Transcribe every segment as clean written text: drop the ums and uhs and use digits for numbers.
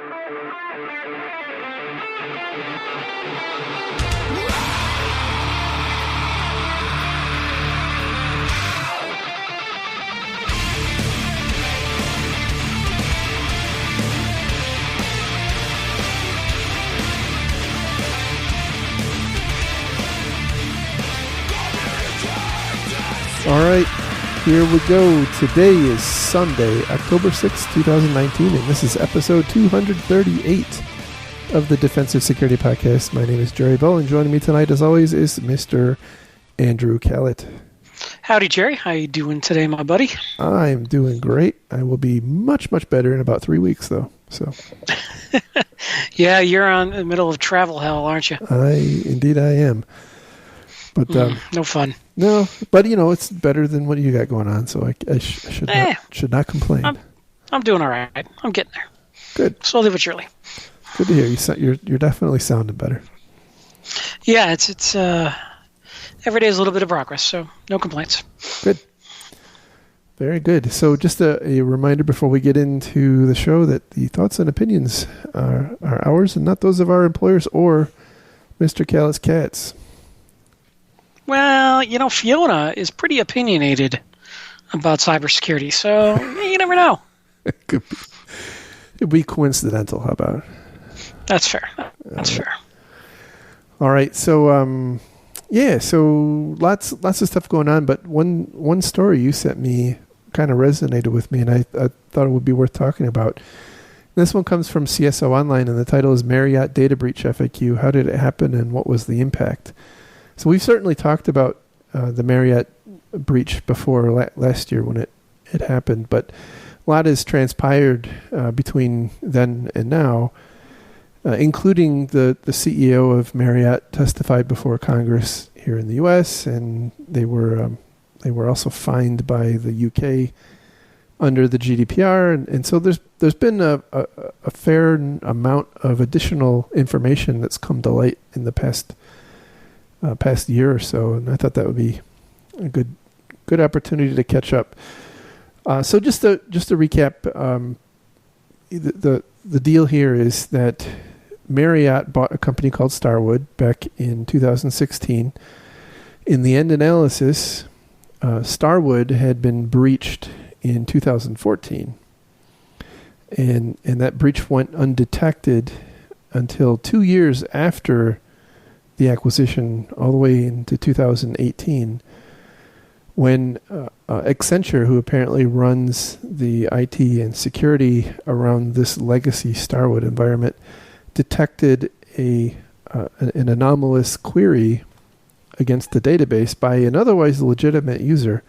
All right, here we go. Today is Sunday, October 6th, 2019, and this is episode 238 of the Defensive Security Podcast. My name is Jerry Bell, and joining me tonight, as always, is Mr. Andrew Callett. Howdy, Jerry. How you doing today, my buddy? I'm doing great. I will be much, much better in about 3 weeks, though. So, yeah, you're in the middle of travel hell, aren't you? Indeed I am. But no fun. No, but it's better than what you got going on, so I should not complain. I'm doing all right. I'm getting there. Good. Slowly but surely. Good to hear. You're definitely sounding better. Yeah, it's every day is a little bit of progress, so no complaints. Good. Very good. So just a reminder before we get into the show that the thoughts and opinions are ours and not those of our employers or Mr. Callett's cats. Well, Fiona is pretty opinionated about cybersecurity, so you never know. It could be coincidental. How about it? That's fair. That's fair. All right. So, so lots of stuff going on, but one story you sent me kind of resonated with me, and I thought it would be worth talking about. This one comes from CSO Online, and the title is Marriott Data Breach FAQ. How did it happen, and what was the impact? So we've certainly talked about the Marriott breach before last year when it happened, but a lot has transpired between then and now, including the CEO of Marriott testified before Congress here in the U.S., and they were also fined by the UK under the GDPR, and so there's been a fair amount of additional information that's come to light in the past year or so, and I thought that would be a good opportunity to catch up. So just to recap, the deal here is that Marriott bought a company called Starwood back in 2016. In the end analysis, Starwood had been breached in 2014, and that breach went undetected until 2 years after the acquisition, all the way into 2018, when Accenture, who apparently runs the IT and security around this legacy Starwood environment, detected an anomalous query against the database by an otherwise legitimate user.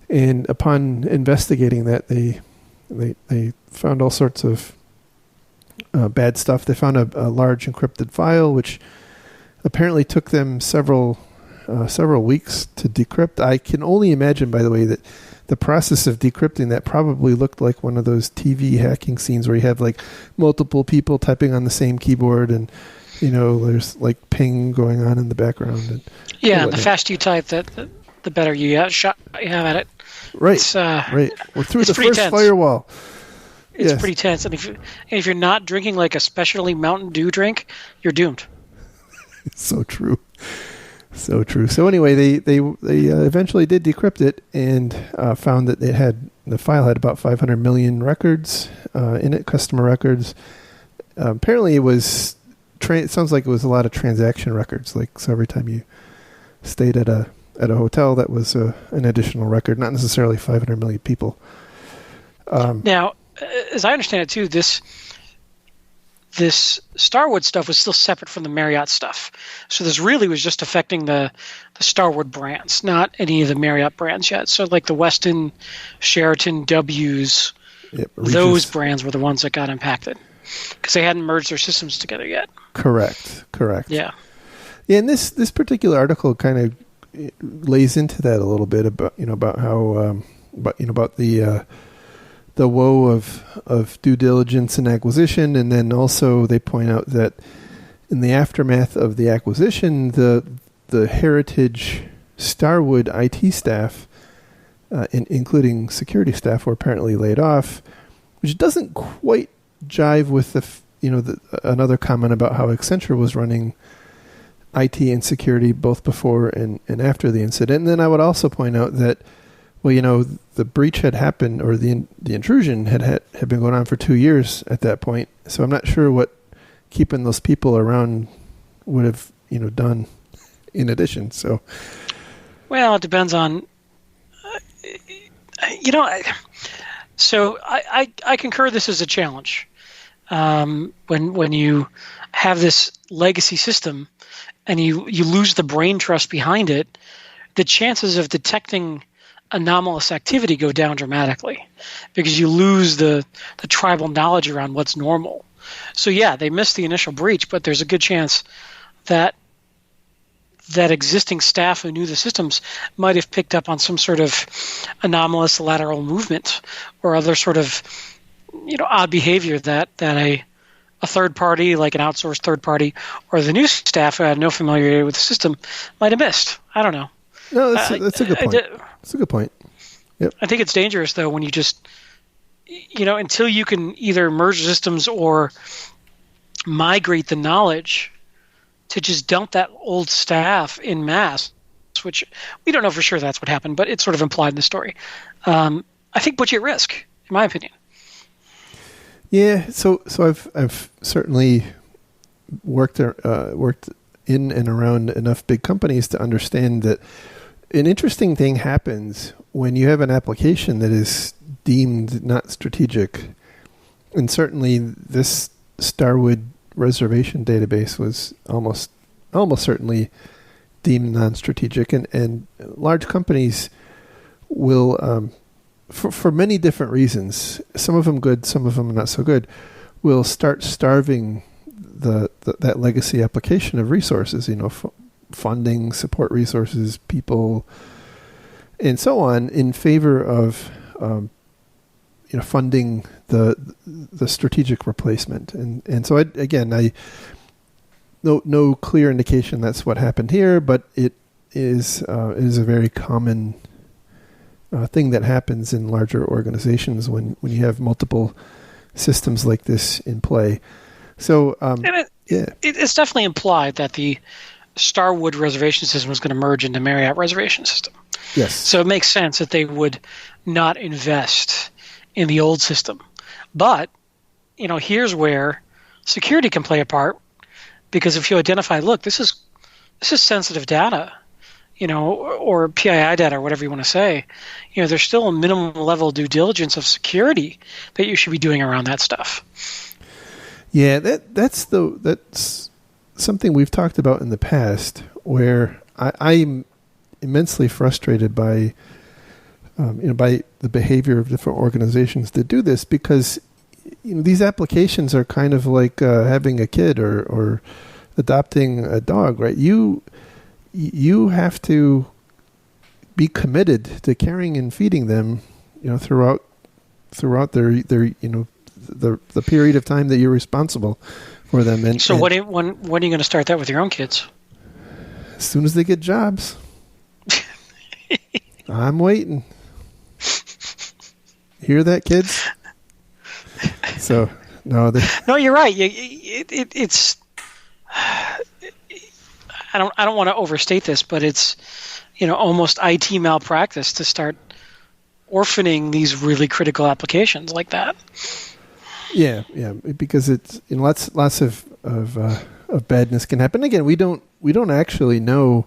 And upon investigating that, they found all sorts of bad stuff. They found a large encrypted file, which apparently took them several weeks to decrypt. I can only imagine, by the way, that the process of decrypting that probably looked like one of those TV hacking scenes where you have like multiple people typing on the same keyboard, and there's like ping going on in the background. And the faster you type, the better you have at it. Right. Right. We're through the first tense. firewall. It's pretty tense, and if you're not drinking like a specialty Mountain Dew drink, you're doomed. So true. So anyway, they eventually did decrypt it and found that the file had about 500 million records in it, customer records. Apparently, it sounds like it was a lot of transaction records. Like, so every time you stayed at a hotel, that was an additional record, not necessarily 500 million people. Now, as I understand it too, this Starwood stuff was still separate from the Marriott stuff. So this really was just affecting the Starwood brands, not any of the Marriott brands yet. So like the Westin, Sheraton, W's, those brands were the ones that got impacted because they hadn't merged their systems together yet. Correct. Yeah, and this particular article kind of lays into that a little bit about how about the woe of due diligence and acquisition, and then also they point out that in the aftermath of the acquisition, the heritage Starwood IT staff, including security staff, were apparently laid off, which doesn't quite jive with another comment about how Accenture was running IT and security both before and after the incident. And then I would also point out that, well, the breach had happened, or the intrusion had been going on for 2 years at that point. So I'm not sure what keeping those people around would have, done in addition. So, well, it depends on, so I concur this is a challenge. When you have this legacy system and you lose the brain trust behind it, the chances of detecting anomalous activity go down dramatically because you lose the tribal knowledge around what's normal. So yeah, they missed the initial breach, but there's a good chance that existing staff who knew the systems might have picked up on some sort of anomalous lateral movement or other sort of odd behavior that a third party, like an outsourced third party, or the new staff who had no familiarity with the system might have missed. I don't know. No, that's a good point. That's a good point. Yep. I think it's dangerous, though, when you just, until you can either merge systems or migrate the knowledge to just dump that old staff in mass, which we don't know for sure that's what happened, but it's sort of implied in the story. I think puts you at risk, in my opinion. Yeah, so I've certainly worked in and around enough big companies to understand that an interesting thing happens when you have an application that is deemed not strategic. And certainly this Starwood reservation database was almost certainly deemed non-strategic. And large companies will, for many different reasons, some of them good, some of them not so good, will start starving that legacy application of resources, funding, support resources, people, and so on, in favor of funding the strategic replacement. And so I no clear indication that's what happened here, but it is a very common thing that happens in larger organizations when you have multiple systems like this in play. So it's definitely implied that the Starwood reservation system was going to merge into Marriott reservation system. Yes. So it makes sense that they would not invest in the old system. But, here's where security can play a part, because if you identify, look, this is sensitive data, or PII data, or whatever you want to say, there's still a minimum level of due diligence of security that you should be doing around that stuff. Yeah, that's something we've talked about in the past, where I'm immensely frustrated by the behavior of different organizations that do this, because these applications are kind of like having a kid or adopting a dog, right? You have to be committed to caring and feeding them, throughout their the period of time that you're responsible for them. And so when are you going to start that with your own kids? As soon as they get jobs. I'm waiting. Hear that, kids? So no, you're right. It's. I don't want to overstate this, but it's almost IT malpractice to start orphaning these really critical applications like that. Yeah, because it's lots of badness can happen. Again, we don't actually know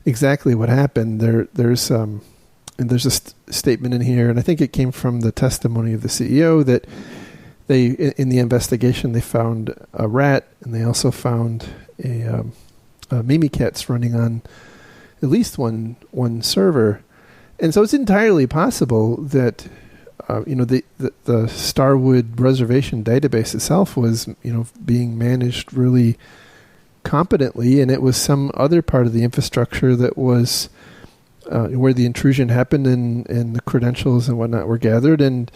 exactly what happened. There's a statement in here, and I think it came from the testimony of the CEO, that they, in the investigation, they found a rat, and they also found a Mimikatz running on at least one server. And so it's entirely possible that the Starwood reservation database itself was being managed really competently, and it was some other part of the infrastructure that was where the intrusion happened and the credentials and whatnot were gathered, and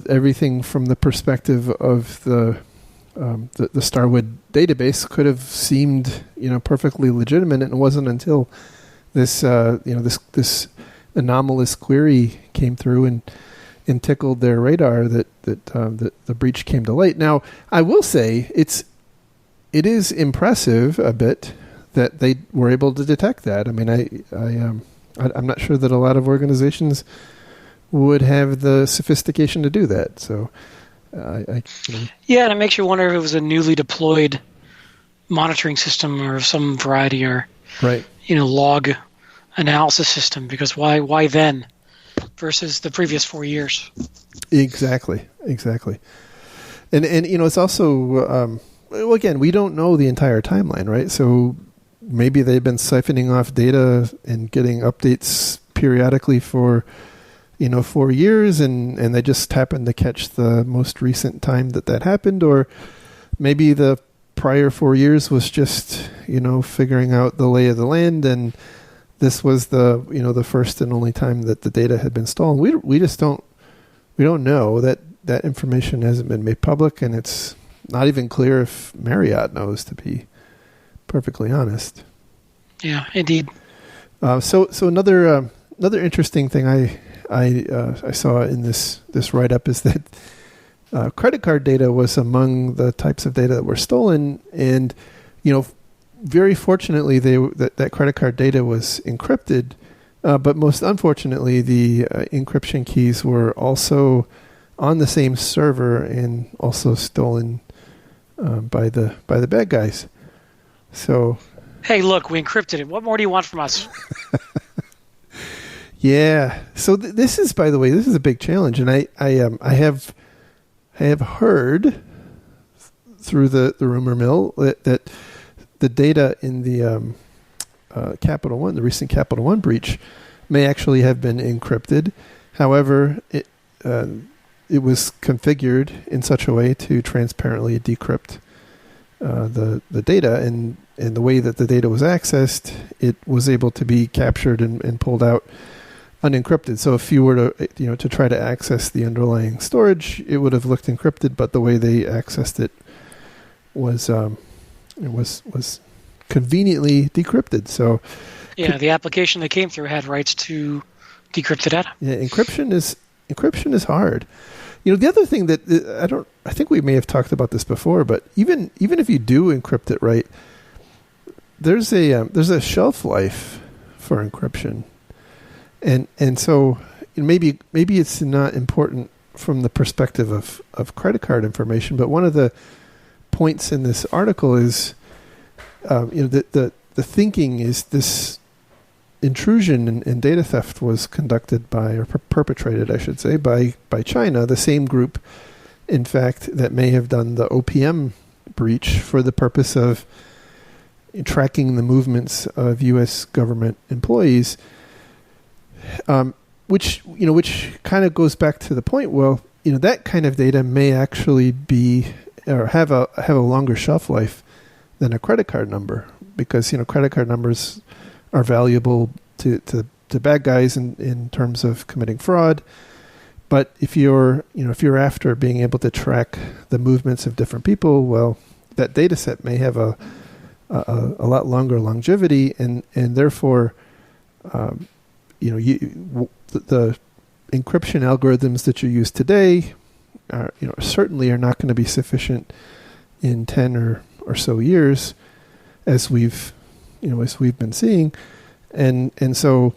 everything from the perspective of the Starwood database could have seemed perfectly legitimate, and it wasn't until this this anomalous query came through and and tickled their radar that the breach came to light. Now, I will say it is impressive a bit that they were able to detect that. I mean, I'm not sure that a lot of organizations would have the sophistication to do that. So, yeah, and it makes you wonder if it was a newly deployed monitoring system or some variety, or right, log analysis system. Because why then versus the previous 4 years? Exactly. And it's also well, again, we don't know the entire timeline, right? So maybe they've been siphoning off data and getting updates periodically for 4 years, and they just happened to catch the most recent time that happened, or maybe the prior 4 years was just figuring out the lay of the land, and this was the first and only time that the data had been stolen. We don't know. That information hasn't been made public, and it's not even clear if Marriott knows, to be perfectly honest. Yeah, indeed. So another interesting thing I saw in this write-up is that credit card data was among the types of data that were stolen, and very fortunately that credit card data was encrypted, but most unfortunately the encryption keys were also on the same server and also stolen by the bad guys. So, hey, look, we encrypted it. What more do you want from us? Yeah. So this is, by the way, this is a big challenge, and I have heard through the rumor mill that the data in the Capital One, the recent Capital One breach, may actually have been encrypted. However, it was configured in such a way to transparently decrypt the data, and the way that the data was accessed, it was able to be captured and pulled out unencrypted. So if you were to try to access the underlying storage, it would have looked encrypted, but the way they accessed it was conveniently decrypted. So yeah, the application that came through had rights to decrypt the data. Yeah, encryption is hard. The other thing that I think we may have talked about this before, but even if you do encrypt it right, there's a shelf life for encryption. And so maybe it's not important from the perspective of credit card information, but one of the points in this article is, the thinking is this intrusion and data theft was conducted by, or perpetrated, I should say, by China, the same group, in fact, that may have done the OPM breach for the purpose of tracking the movements of U.S. government employees. Which kind of goes back to the point. Well, that kind of data may actually be or have a longer shelf life than a credit card number, because credit card numbers are valuable to bad guys in terms of committing fraud. But if you're after being able to track the movements of different people, well, that data set may have a lot longer longevity, and therefore the encryption algorithms that you use today are certainly are not going to be sufficient in 10 or so years, as we've been seeing, and so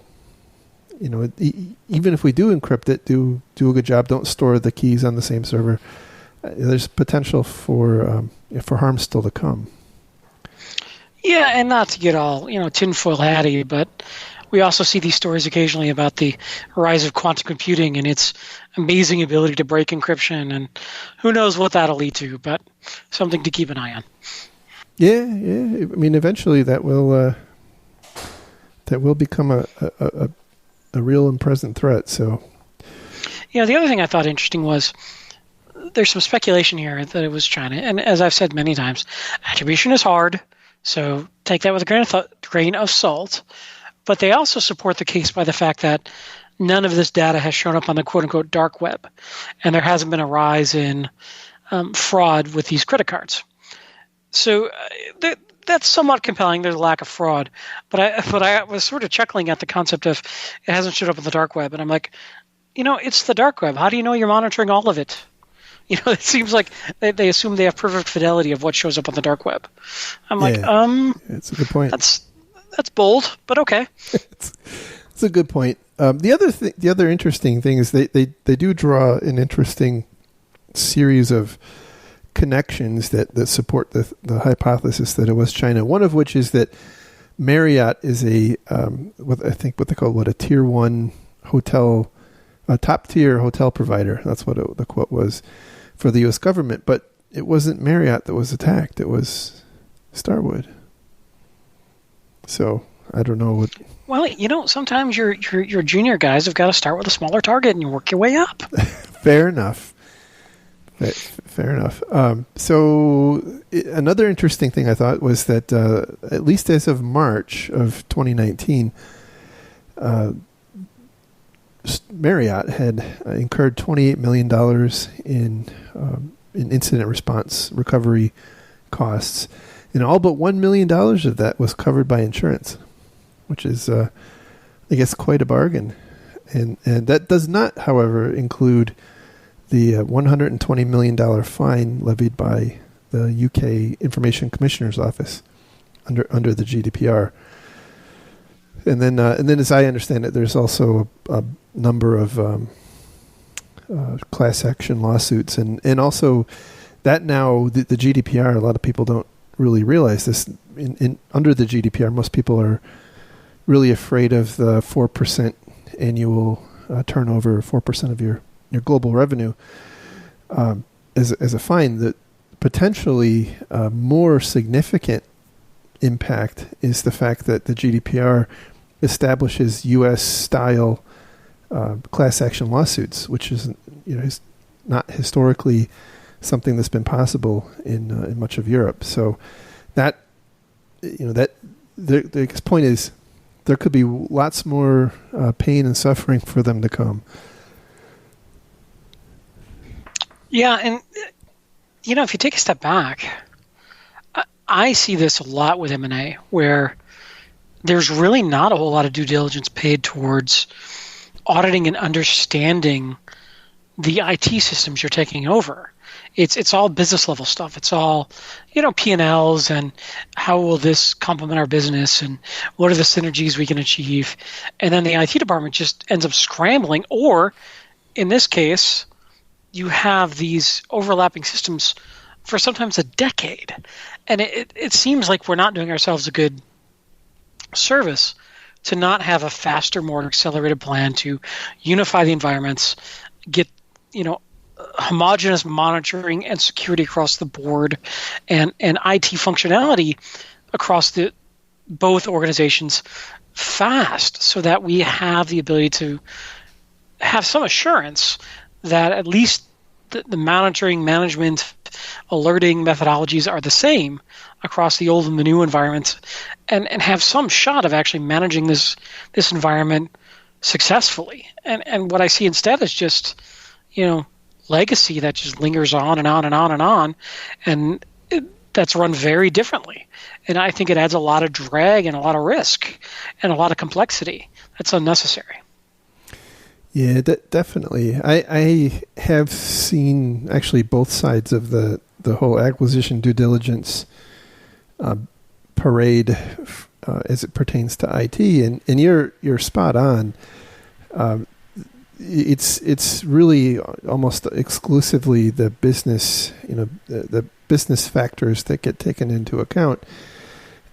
even if we do encrypt it, do a good job, don't store the keys on the same server, there's potential for harm still to come. Yeah, and not to get all tinfoil hatty, but we also see these stories occasionally about the rise of quantum computing and its amazing ability to break encryption, and who knows what that'll lead to, but something to keep an eye on. Yeah. I mean, eventually that will become a real and present threat. So, the other thing I thought interesting was there's some speculation here that it was China, and as I've said many times, attribution is hard, so take that with a grain of salt. But they also support the case by the fact that none of this data has shown up on the quote-unquote dark web, and there hasn't been a rise in fraud with these credit cards. So that's somewhat compelling. There's a lack of fraud, but I was sort of chuckling at the concept of it hasn't showed up on the dark web, and I'm like, It's the dark web. How do you know you're monitoring all of it? It seems like they assume they have perfect fidelity of what shows up on the dark web. I'm like, it's a good point. That's bold, but okay. It's a good point. The other interesting thing is they do draw an interesting series of connections that support the hypothesis that it was China. One of which is that Marriott is a what they call a tier 1 hotel, a top tier hotel provider. That's what the quote was for the U.S. government. But it wasn't Marriott that was attacked. It was Starwood. So I don't know what. Well, sometimes your junior guys have got to start with a smaller target and you work your way up. Fair enough. Fair enough. Another interesting thing I thought was that at least as of March of 2019, Marriott had incurred $28 million in incident response recovery costs, and all but $1 million of that was covered by insurance, which is, I guess, quite a bargain. And that does not, however, include the $120 million fine levied by the UK Information Commissioner's Office under the GDPR. And then, as I understand it, there's also a number of class action lawsuits, and also that now the GDPR. A lot of people don't really realize this. Under the GDPR, most people are really afraid of the 4% annual turnover, 4% of your global revenue as a fine. That potentially more significant impact is the fact that the GDPR establishes U.S. style class action lawsuits, which is not historically something that's been possible in much of Europe. So the point is there could be lots more pain and suffering for them to come. Yeah, and if you take a step back, I see this a lot with M&A, where there's really not a whole lot of due diligence paid towards auditing and understanding the IT systems you're taking over. It's all business level stuff. It's all, P&Ls and how will this complement our business and what are the synergies we can achieve. And then the IT department just ends up scrambling, or in this case, you have these overlapping systems for sometimes a decade. And it seems like we're not doing ourselves a good service to not have a faster, more accelerated plan to unify the environments, get homogeneous monitoring and security across the board, and IT functionality across both organizations fast, so that we have the ability to have some assurance that at least the monitoring, management, alerting methodologies are the same across the old and the new environments, and have some shot of actually managing this environment successfully. And what I see instead is just, legacy that just lingers on and on and on and on, and that's run very differently. And I think it adds a lot of drag and a lot of risk and a lot of complexity that's unnecessary. Yeah, definitely. I have seen actually both sides of the whole acquisition due diligence parade as it pertains to IT, and you're spot on. It's really almost exclusively the business, the business factors that get taken into account.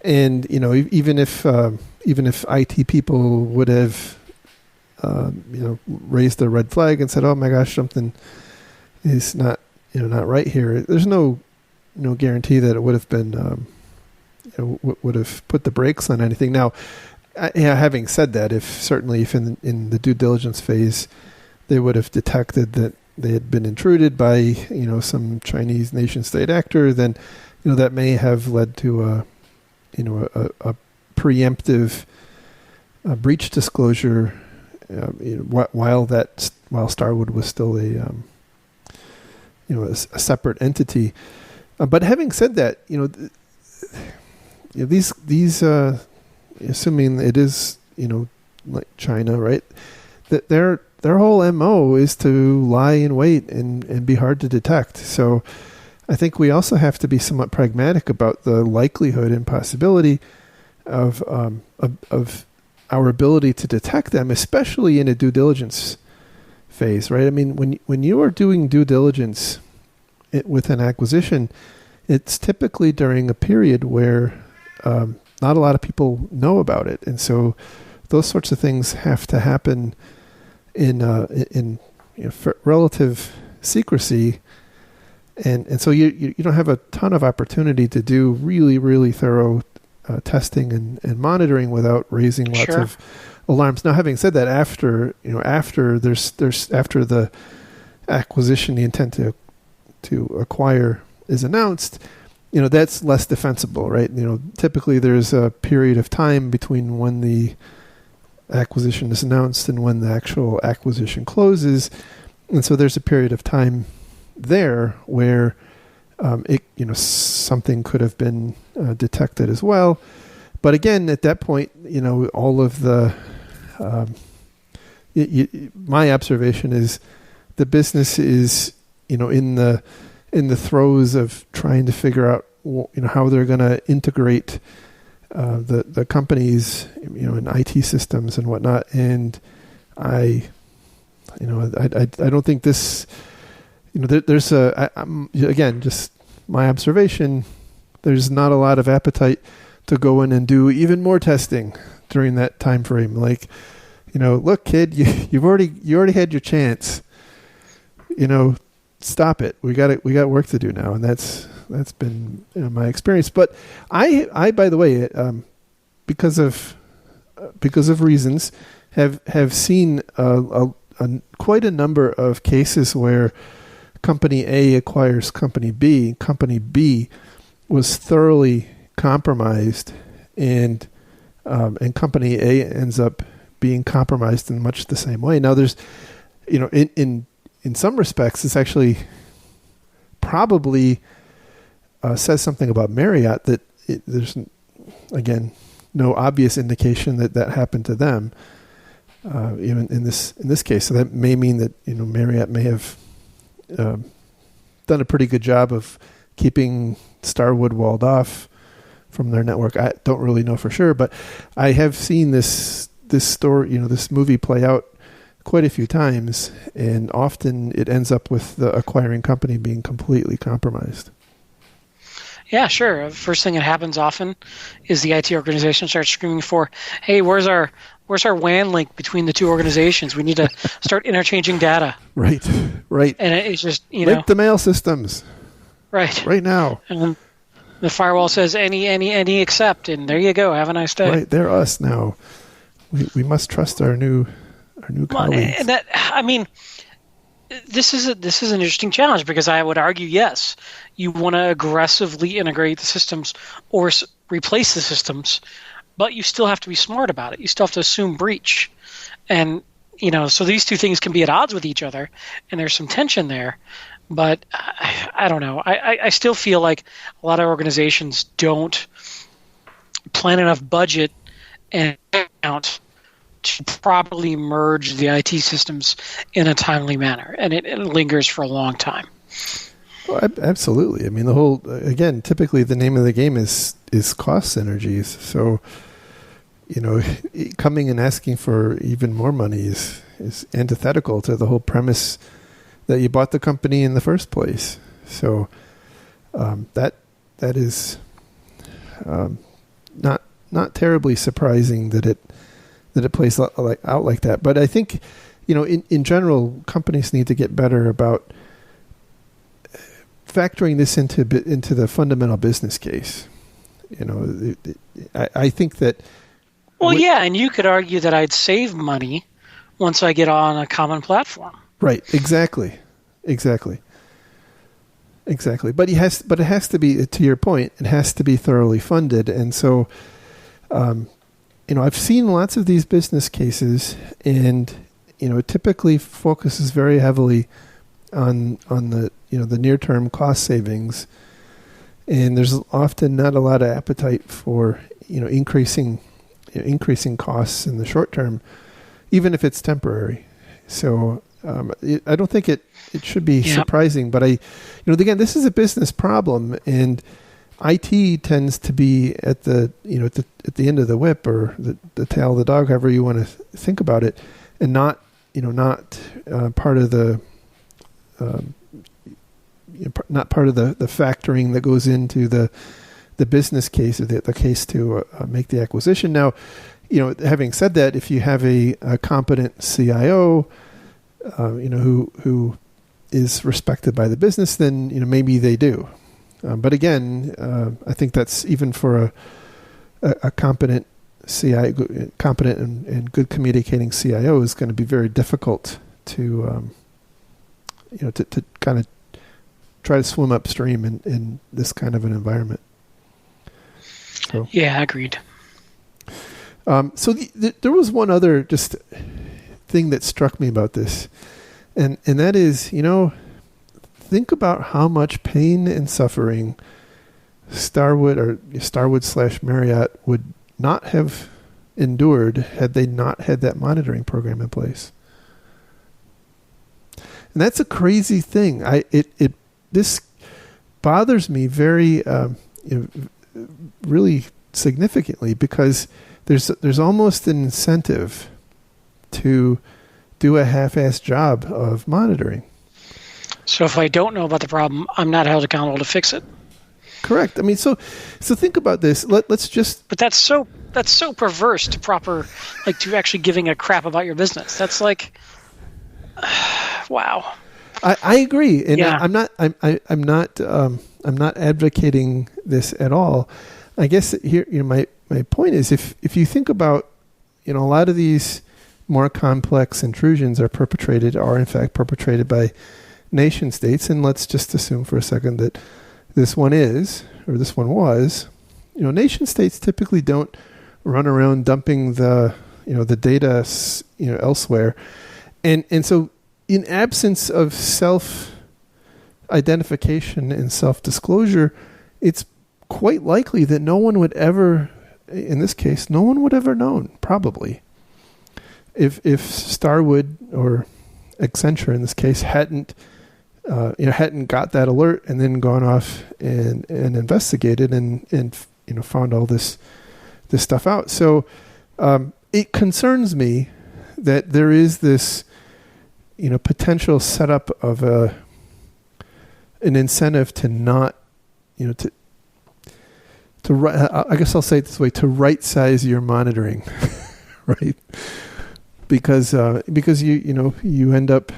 And even if IT people would have raised their red flag and said, "Oh my gosh, something is not right here," there's no guarantee that it would have been would have put the brakes on anything. Now, having said that, if in the due diligence phase they would have detected that they had been intruded by some Chinese nation state actor, then that may have led to a preemptive breach disclosure while Starwood was still a separate entity. But having said that, these assuming it is like China, right? That their whole MO is to lie in wait and be hard to detect. So I think we also have to be somewhat pragmatic about the likelihood and possibility of our ability to detect them, especially in a due diligence phase, right? I mean, when you are doing due diligence with an acquisition, it's typically during a period where not a lot of people know about it, and so those sorts of things have to happen in relative secrecy, and so you don't have a ton of opportunity to do really, really thorough testing and monitoring without raising lots of alarms. Now, having said that, after the acquisition, the intent to acquire is announced, that's less defensible, right? Typically there's a period of time between when the acquisition is announced and when the actual acquisition closes, and so there's a period of time there where something could have been detected as well. But again, at that point, all of the my observation is the business is in the throes of trying to figure out how they're going to integrate the companies in IT systems and whatnot. And I don't think this. There's again, just my observation. There's not a lot of appetite to go in and do even more testing during that time frame. Like, look, kid, you already had your chance. Stop it. We got work to do now, and that's been my experience. But I by the way, because of reasons, have seen quite a number of cases where Company A acquires Company B. Company B was thoroughly compromised, and Company A ends up being compromised in much the same way. Now, there's, in some respects, this actually probably says something about Marriott that there's, again, no obvious indication that happened to them, even in this case. So that may mean that Marriott may have done a pretty good job of keeping Starwood walled off from their network. I don't really know for sure, but I have seen this story, this movie play out quite a few times, and often it ends up with the acquiring company being completely compromised. Yeah, sure. First thing that happens often is the IT organization starts screaming for, "Hey, where's our WAN link between the two organizations? We need to start interchanging data." Right. And it's just link the mail systems. Right now. And then the firewall says any except, and there you go. Have a nice day. Right, they're us now. We must trust our new colleagues. And that, I mean, this is an interesting challenge, because I would argue, yes, you want to aggressively integrate the systems or replace the systems, but you still have to be smart about it. You still have to assume breach, and so these two things can be at odds with each other, and there's some tension there. But I don't know. I still feel like a lot of organizations don't plan enough budget and account to properly merge the IT systems in a timely manner, and it lingers for a long time. Well, absolutely. I mean, typically the name of the game is cost synergies. So, coming and asking for even more money is antithetical to the whole premise that you bought the company in the first place. So that is not terribly surprising that it plays out like that. But I think in general, companies need to get better about factoring this into the fundamental business case. I think that. Well, yeah, and you could argue that I'd save money once I get on a common platform. Right. Exactly. But it has to be, to your point, it has to be thoroughly funded. And so, I've seen lots of these business cases, and it typically focuses very heavily on the the near-term cost savings, and there's often not a lot of appetite for increasing costs in the short term, even if it's temporary. So I don't think it should be surprising. But again, this is a business problem, and IT tends to be at the at the end of the whip, or the tail of the dog, however you want to think about it, and not part of the not part of the factoring that goes into the business case, or the case to make the acquisition. Now, having said that, if you have a competent CIO, who is respected by the business, then maybe they do. But again, I think that's even for a competent CIO, competent and good communicating CIO, is going to be very difficult to to kind of try to swim upstream in this kind of an environment. So. Yeah, agreed. So there was one other just thing that struck me about this, and that is, think about how much pain and suffering Starwood/Marriott would not have endured had they not had that monitoring program in place. And that's a crazy thing. This bothers me very, really significantly, because there's almost an incentive to do a half-assed job of monitoring. So if I don't know about the problem, I'm not held accountable to fix it. Correct. I mean, so think about this. Let's just. But that's so perverse to actually giving a crap about your business. That's like, wow. I agree, and yeah. I'm not advocating this at all. I guess here, my point is, if you think about, a lot of these more complex intrusions are in fact perpetrated by nation states, and let's just assume for a second that this one was. Nation states typically don't run around dumping the data elsewhere, and so in absence of self-identification and self-disclosure, it's quite likely that no one would ever known, probably, if Starwood or Accenture in this case hadn't got that alert and then gone off and investigated and found all this stuff out. So it concerns me that there is this potential setup of an incentive to not I guess I'll say it this way, to right size your monitoring, right? Because you end up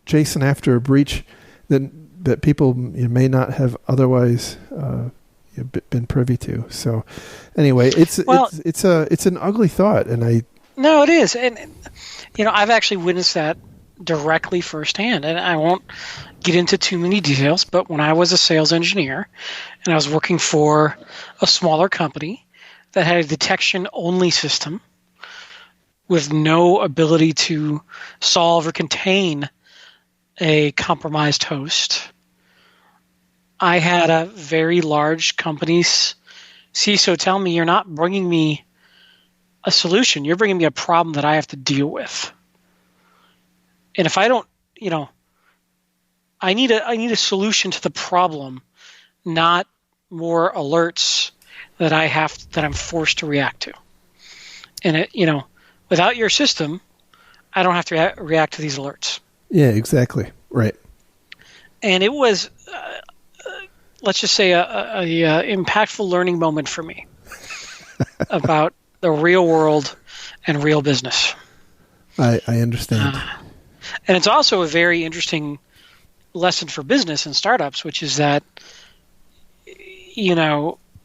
chasing after a breach that people may not have otherwise been privy to. So anyway, it's an ugly thought, and No, it is, and I've actually witnessed that directly firsthand, and I won't get into too many details, but when I was a sales engineer and I was working for a smaller company that had a detection-only system with no ability to solve or contain a compromised host, I had a very large company's CISO tell me, "You're not bringing me a solution. You're bringing me a problem that I have to deal with. And if I don't, I need a solution to the problem, not more alerts that I'm forced to react to. And without your system, I don't have to react to these alerts." Yeah, exactly. Right. And it was, let's just say, a impactful learning moment for me about the real world and real business. I understand. And it's also a very interesting lesson for business and startups, which is that,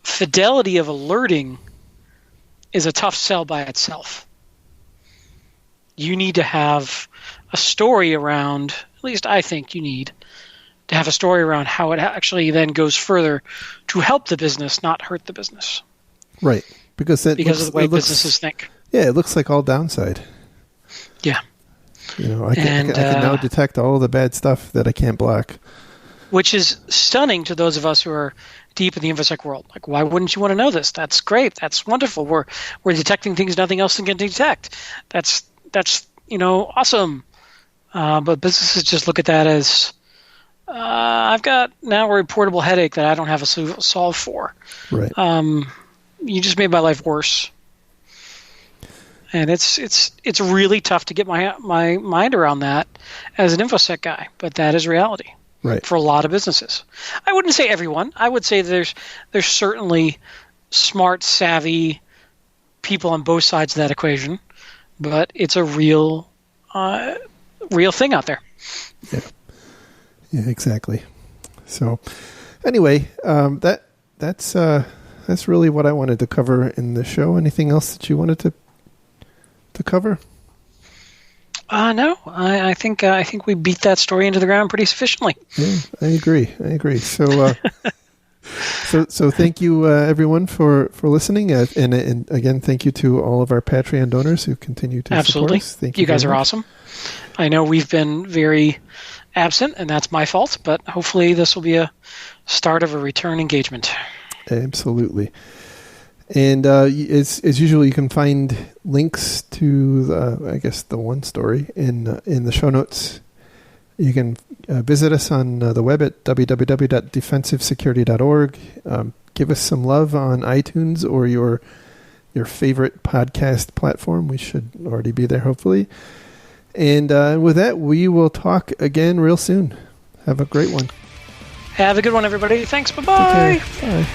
fidelity of alerting is a tough sell by itself. You need to have a story around, at least I think you need to have a story around how it actually then goes further to help the business, not hurt the business. Right. Because of the way businesses think. Yeah, it looks like all downside. Yeah. I can now detect all the bad stuff that I can't block. which is stunning to those of us who are deep in the InfoSec world. Like, why wouldn't you want to know this? That's great. That's wonderful. We're detecting things nothing else can detect. That's awesome. But businesses just look at that as I've got now a reportable headache that I don't have a solve for. Right. You just made my life worse. And it's really tough to get my mind around that as an InfoSec guy, but that is reality. Right. For a lot of businesses. I wouldn't say everyone. I would say there's certainly smart, savvy people on both sides of that equation, but it's a real thing out there. Yeah, exactly. So anyway, that's really what I wanted to cover in the show. Anything else that you wanted to cover? No, I think we beat that story into the ground pretty sufficiently. Yeah, I agree. So, so thank you everyone for listening, and again, thank you to all of our Patreon donors who continue to support us. Thank you. You guys are awesome. I know we've been very absent, and that's my fault. But hopefully, this will be a start of a return engagement. Absolutely. And as usual, you can find links to the one story in the show notes. You can visit us on the web at www.defensivesecurity.org. Give us some love on iTunes or your favorite podcast platform. We should already be there, hopefully. And with that, we will talk again real soon. Have a great one. Have a good one, everybody. Thanks. Bye-bye. Bye.